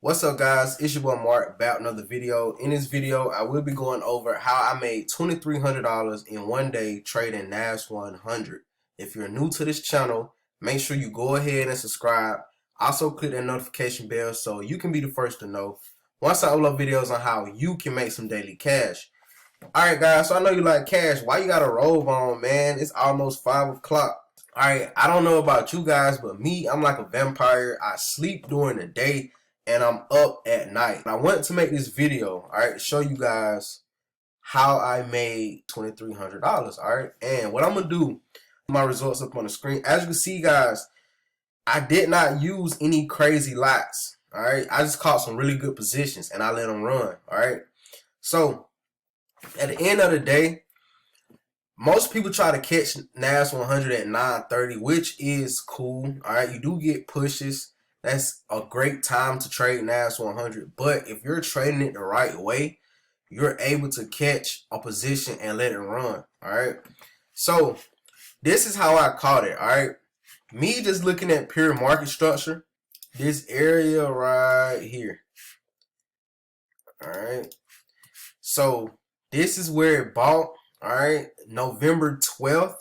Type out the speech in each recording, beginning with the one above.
What's up, guys? It's your boy Mark back with another video. In this video, I will be going over how I made $2,300 in one day trading Nas100. If you're new to this channel, make sure you go ahead and subscribe. Also click that notification bell so you can be the first to know once I upload videos on how you can make some daily cash. Alright guys, so I know you like cash. Why you got a robe on, man? It's almost 5 o'clock. Alright, I don't know about you guys, but me, I'm like a vampire. I sleep during the day and I'm up at night. I want to make this video, alright, show you guys how I made $2,300, alright? And what I'm gonna do, my results up on the screen. As you can see, guys, I did not use any crazy lots, alright? I just caught some really good positions and I let them run, alright? So at the end of the day, most people try to catch Nas100 at 9:30, which is cool. All right, you do get pushes. That's a great time to trade Nas100. But if you're trading it the right way, you're able to catch a position and let it run. All right. So this is how I caught it. All right. Me just looking at pure market structure. This area right here. All right. So this is where it bought. Alright, November 12th.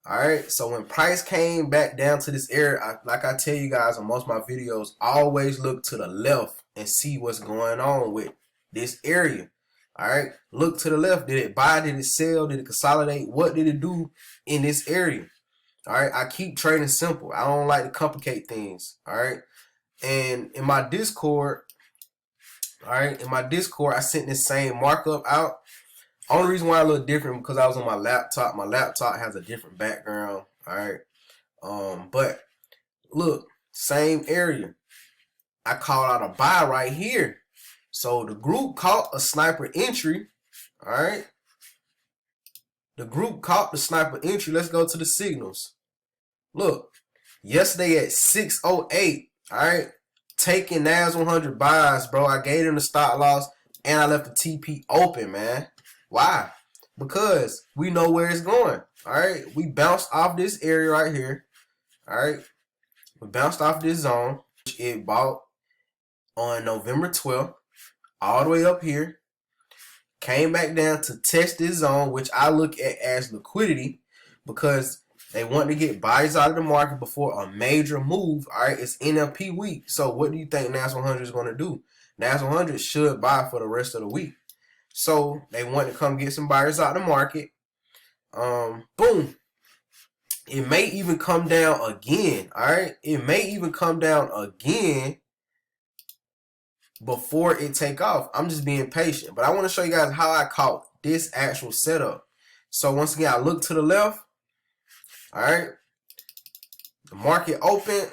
Alright, so when price came back down to this area, like I tell you guys on most of my videos, always look to the left and see what's going on with this area. Alright, look to the left. Did it buy? Did it sell? Did it consolidate? What did it do in this area? Alright, I keep trading simple. I don't like to complicate things. Alright, and in my Discord, I sent this same markup out. Only reason why I look different because I was on my laptop. My laptop has a different background. Alright. But look, same area. I called out a buy right here. So the group caught a sniper entry. Alright. The group caught the sniper entry. Let's go to the signals. Look, yesterday at 6:08, alright, taking Nas100 buys, bro. I gave them the stop loss and I left the TP open, man. Why? Because we know where it's going. Alright. We bounced off this area right here. Alright. We bounced off this zone. It bought on November 12th. All the way up here. Came back down to test this zone, which I look at as liquidity. Because they want to get buyers out of the market before a major move. Alright. It's NLP week. So what do you think Nas100 is going to do? Nas100 should buy for the rest of the week. So they want to come get some buyers out of the market. Boom. It may even come down again. Alright. It may even come down again before it take off. I'm just being patient. But I want to show you guys how I caught this actual setup. So once again, I look to the left. Alright. The market opened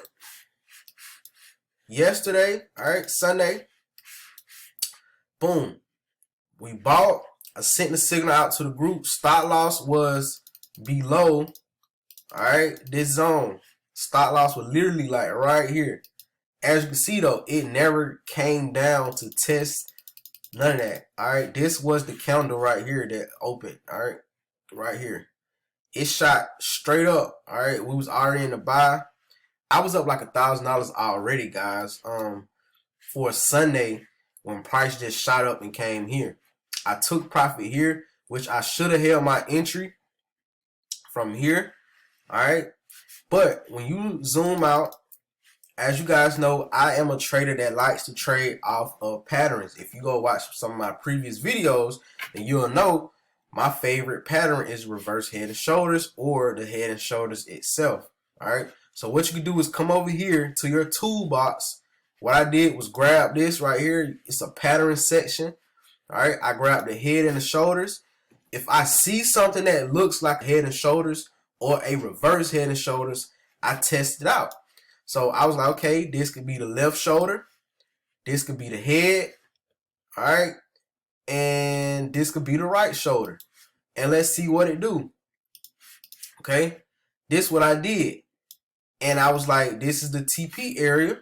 yesterday. Alright, Sunday. Boom. We bought. I sent the signal out to the group. Stop loss was below, alright, this zone. Stop loss was literally like right here. As you can see though, it never came down to test none of that. Alright, this was the candle right here that opened. Alright, right here. It shot straight up. Alright, we was already in the buy. I was up like $1,000 already, guys. For Sunday when price just shot up and came here. I took profit here, which I should have held my entry from here. Alright. But when you zoom out, as you guys know, I am a trader that likes to trade off of patterns. If you go watch some of my previous videos, then you'll know my favorite pattern is reverse head and shoulders or the head and shoulders itself. Alright. So what you can do is come over here to your toolbox. What I did was grab this right here. It's a pattern section. Alright, I grabbed the head and the shoulders. If I see something that looks like head and shoulders or a reverse head and shoulders, I test it out. So I was like, okay, this could be the left shoulder. This could be the head. Alright. And this could be the right shoulder. And let's see what it do. Okay. This is what I did. And I was like, this is the TP area.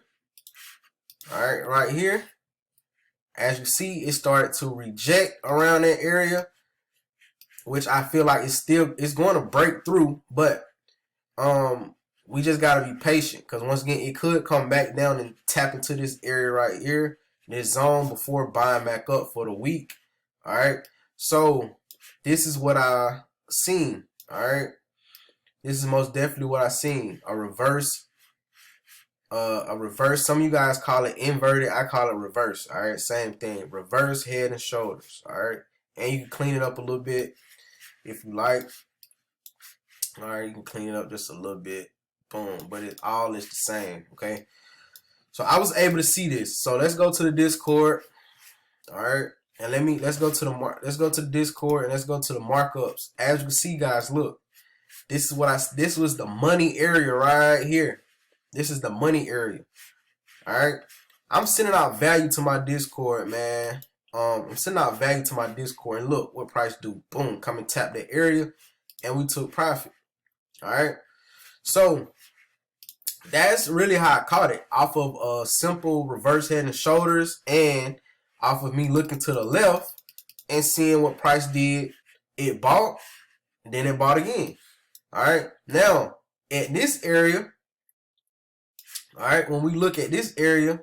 Alright, right here. As you see, it started to reject around that area, which I feel like it's going to break through. But we just gotta be patient, because once again, it could come back down and tap into this area right here, this zone, before buying back up for the week. All right, so this is what I seen. All right, this is most definitely what I seen. A reverse. Some of you guys call it inverted, I call it reverse. All right, same thing. Reverse head and shoulders. All right, and you can clean it up a little bit if you like. All right, you can clean it up just a little bit. Boom, but it all is the same. Okay, so I was able to see this. So let's go to the Discord. All right, and let's go to the Discord, and let's go to the markups. As you can see, guys, look, this was the money area right here. This is the money area. All right, I'm sending out value to my Discord, man. I'm sending out value to my Discord, and look what price do. Boom, come and tap that area, and we took profit. All right, so that's really how I caught it, off of a simple reverse head and shoulders, and off of me looking to the left and seeing what price did. It bought, and then it bought again. All right, now at this area, all right, when we look at this area,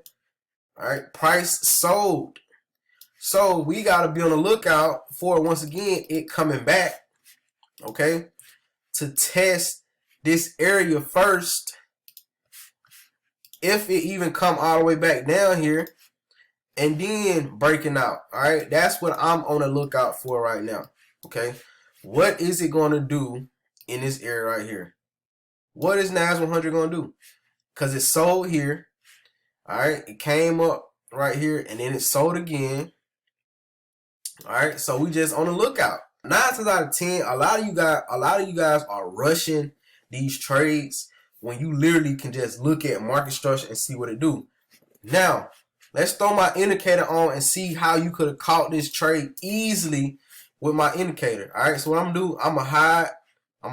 all right, price sold. So we got to be on the lookout for, once again, it coming back, okay, to test this area first. If it even come all the way back down here, and then breaking out. All right, that's what I'm on the lookout for right now. Okay, what is it going to do in this area right here? What is Nas100 going to do? Because it sold here. All right, it came up right here, and then it sold again. All right, so we just on the lookout. 9 times out of 10, a lot of you guys are rushing these trades when you literally can just look at market structure and see what it do. Now, let's throw my indicator on and see how you could have caught this trade easily with my indicator. All right, so what I'm gonna do, I'm gonna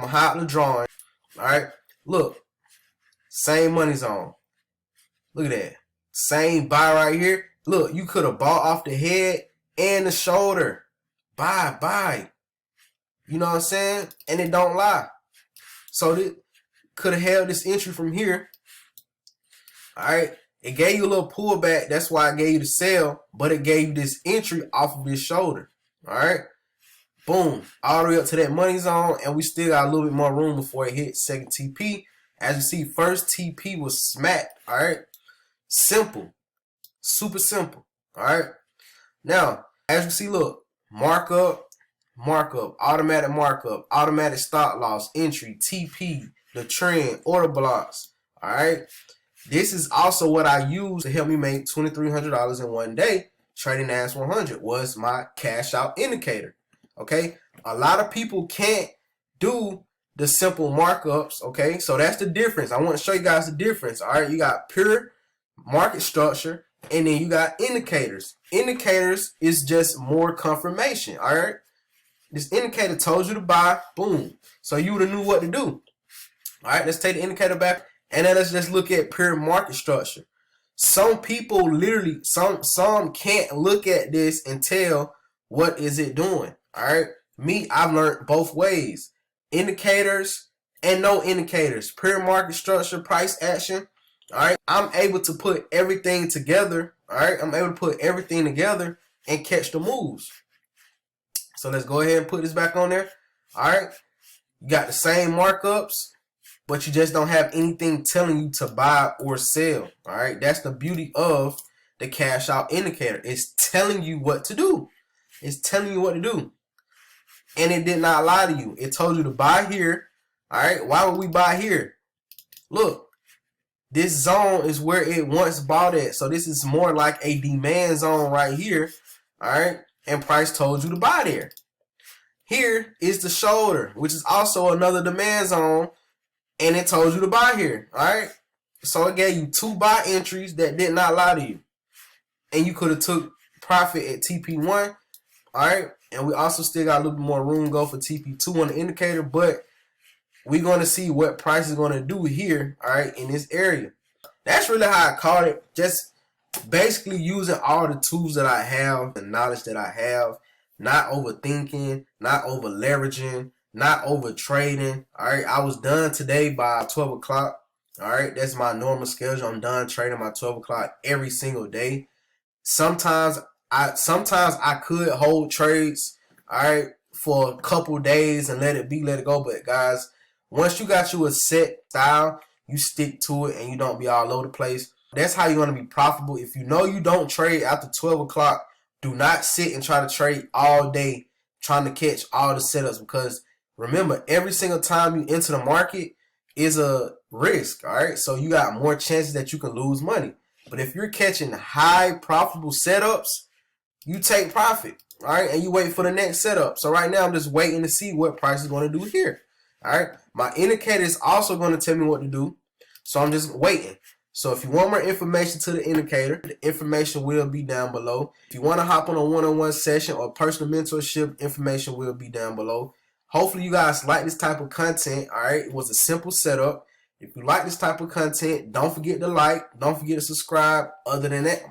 hide the drawing. All right, look, same money zone. Look at that, same buy right here. Look, you could have bought off the head and the shoulder. Buy. You know what I'm saying? And it don't lie. So this could have held this entry from here. All right. It gave you a little pullback. That's why I gave you the sell. But it gave you this entry off of this shoulder. All right. Boom. All the way up to that money zone. And we still got a little bit more room before it hit second TP. As you see, first TP was smacked. All right. Simple. Super simple. All right. Now, as you see, look. Markup. Automatic markup. Automatic stop loss. Entry. TP. The trend. Order blocks. All right. This is also what I use to help me make $2,300 in one day. Trading Nas100 was my cash out indicator. Okay. A lot of people can't do the simple markups. Okay. So that's the difference. I want to show you guys the difference. All right. You got pure market structure, and then you got indicators. Indicators is just more confirmation. All right. This indicator told you to buy. Boom. So you would have knew what to do. All right. Let's take the indicator back. And then let's just look at pure market structure. Some people literally, some can't look at this and tell what is it doing. All right. Me, I've learned both ways. Indicators and no indicators. Pure market structure, price action. All right. I'm able to put everything together. All right. I'm able to put everything together and catch the moves. So let's go ahead and put this back on there. All right. You got the same markups, but you just don't have anything telling you to buy or sell. All right, that's the beauty of the cash out indicator. It's telling you what to do. It's telling you what to do. And it did not lie to you. It told you to buy here. All right, why would we buy here? Look, this zone is where it once bought at. So this is more like a demand zone right here. All right, and price told you to buy there. Here is the shoulder, which is also another demand zone. And it told you to buy here. All right. So it gave you 2 buy entries that did not lie to you. And you could have took profit at TP1. All right. And we also still got a little bit more room to go for TP2 on the indicator. But we're going to see what price is going to do here. All right. In this area. That's really how I caught it. Just basically using all the tools that I have, the knowledge that I have. Not overthinking. Not over leveraging. Not over trading. All right, I was done today by 12 o'clock. Alright, that's my normal schedule. I'm done trading my 12 o'clock every single day. Sometimes I could hold trades, alright, for a couple days and let it go. But guys, once you got you a set style, you stick to it and you don't be all over the place. That's how you're gonna be profitable. If you know you don't trade after 12 o'clock, do not sit and try to trade all day trying to catch all the setups, because remember, every single time you enter the market is a risk. Alright, so you got more chances that you can lose money. But if you're catching high profitable setups, you take profit, all right, and you wait for the next setup. So right now I'm just waiting to see what price is going to do here. All right, my indicator is also going to tell me what to do, so I'm just waiting. So if you want more information to the indicator, the information will be down below. If you want to hop on a one-on-one session or personal mentorship, information will be down below. Hopefully you guys like this type of content. All right, it was a simple setup. If you like this type of content, don't forget to like, don't forget to subscribe. Other than that,